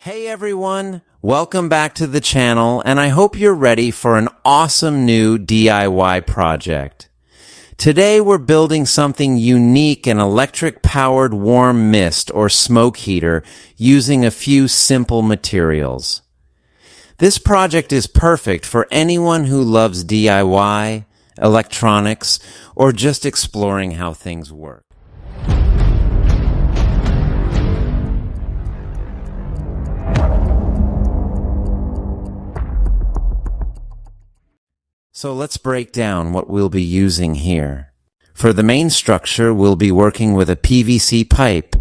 Hey everyone, welcome back to the channel, and I hope you're ready for an awesome new DIY project. Today we're building something unique, an electric-powered warm mist or smoke heater using a few simple materials. This project is perfect for anyone who loves DIY, electronics, or just exploring how things work. So let's break down what we'll be using here. For the main structure, we'll be working with a PVC pipe.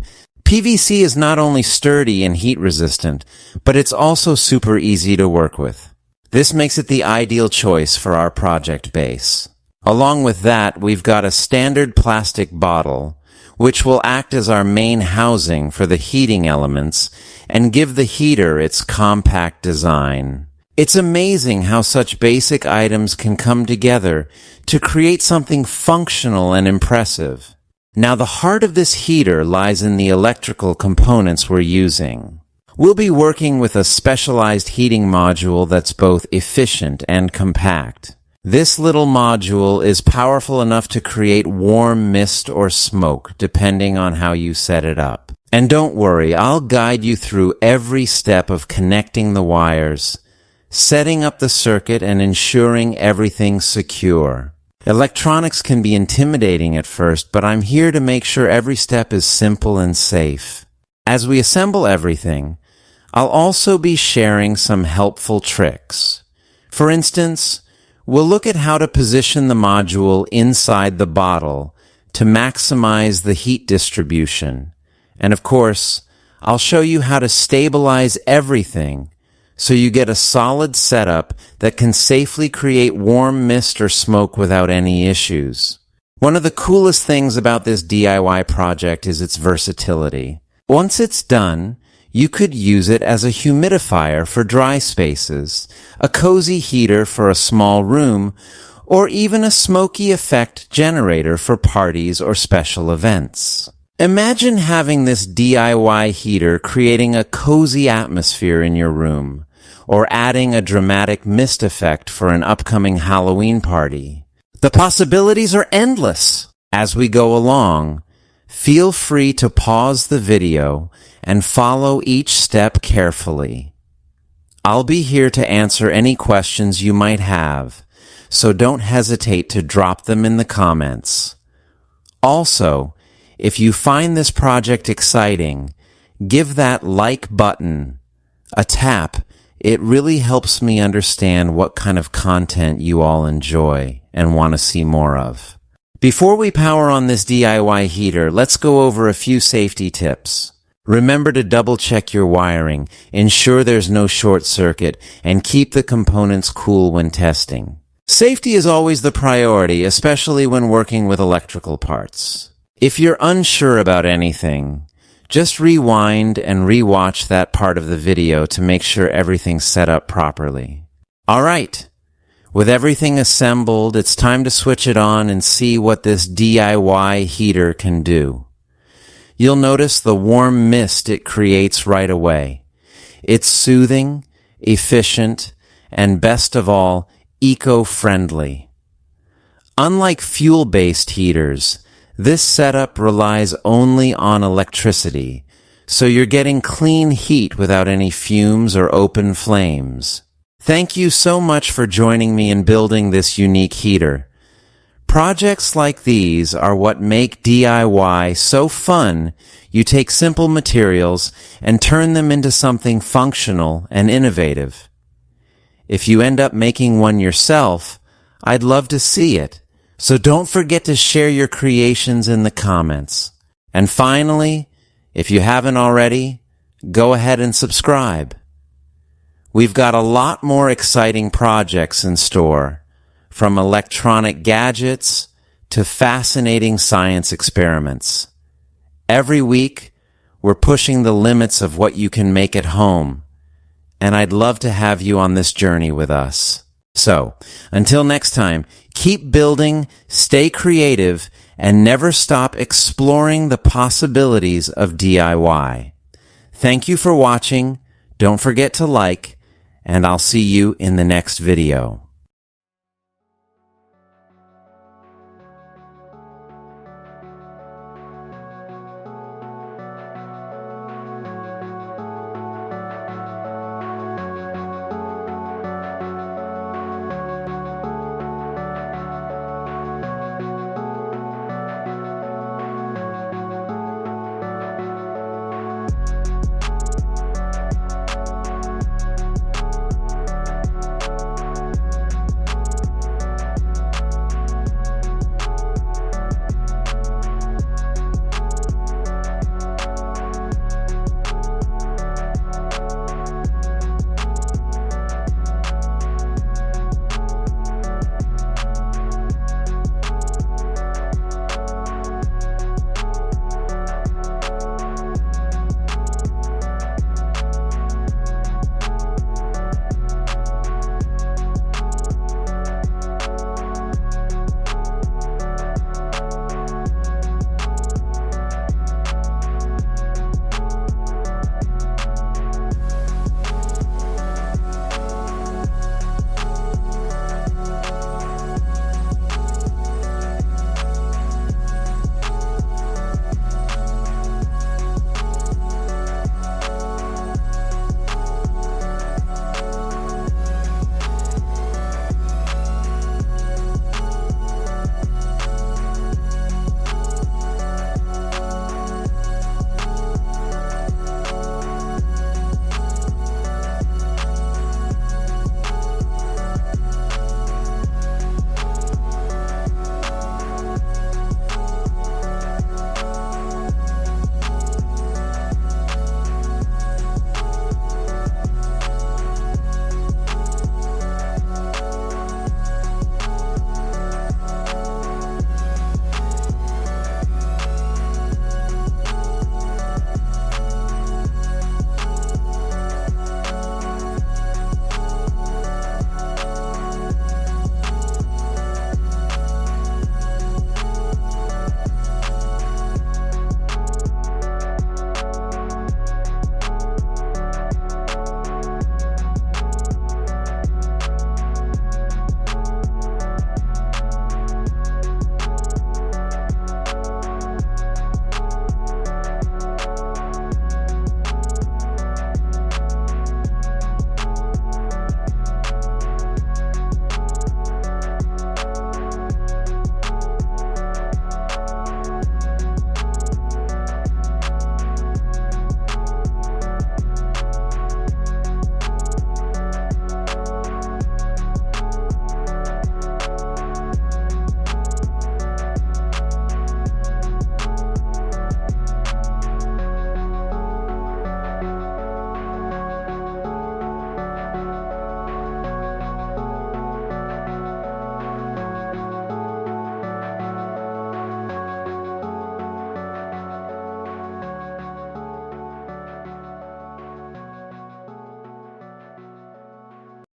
PVC is not only sturdy and heat resistant, but it's also super easy to work with. This makes it the ideal choice for our project base. Along with that, we've got a standard plastic bottle, which will act as our main housing for the heating elements and give the heater its compact design. It's amazing how such basic items can come together to create something functional and impressive. Now, the heart of this heater lies in the electrical components we're using. We'll be working with a specialized heating module that's both efficient and compact. This little module is powerful enough to create warm mist or smoke, depending on how you set it up. And don't worry, I'll guide you through every step of connecting the wires, setting up the circuit, and ensuring everything's secure. Electronics can be intimidating at first, but I'm here to make sure every step is simple and safe. As we assemble everything, I'll also be sharing some helpful tricks. For instance, we'll look at how to position the module inside the bottle to maximize the heat distribution. And of course, I'll show you how to stabilize everything so you get a solid setup that can safely create warm mist or smoke without any issues. One of the coolest things about this DIY project is its versatility. Once it's done, you could use it as a humidifier for dry spaces, a cozy heater for a small room, or even a smoky effect generator for parties or special events. Imagine having this DIY heater creating a cozy atmosphere in your room, or adding a dramatic mist effect for an upcoming Halloween party. The possibilities are endless. As we go along, feel free to pause the video and follow each step carefully. I'll be here to answer any questions you might have, so don't hesitate to drop them in the comments. Also, if you find this project exciting, give that like button a tap. It really helps me understand what kind of content you all enjoy and want to see more of. Before we power on this DIY heater, let's go over a few safety tips. Remember to double-check your wiring, ensure there's no short circuit, and keep the components cool when testing. Safety is always the priority, especially when working with electrical parts. If you're unsure about anything, just rewind and rewatch that part of the video to make sure everything's set up properly. Alright, with everything assembled, it's time to switch it on and see what this DIY heater can do. You'll notice the warm mist it creates right away. It's soothing, efficient, and best of all, eco-friendly. Unlike fuel-based heaters, this setup relies only on electricity, so you're getting clean heat without any fumes or open flames. Thank you so much for joining me in building this unique heater. Projects like these are what make DIY so fun. You take simple materials and turn them into something functional and innovative. If you end up making one yourself, I'd love to see it. So don't forget to share your creations in the comments. And finally, if you haven't already, go ahead and subscribe. We've got a lot more exciting projects in store, from electronic gadgets to fascinating science experiments. Every week, we're pushing the limits of what you can make at home, and I'd love to have you on this journey with us. So, until next time, keep building, stay creative, and never stop exploring the possibilities of DIY. Thank you for watching. Don't forget to like, and I'll see you in the next video.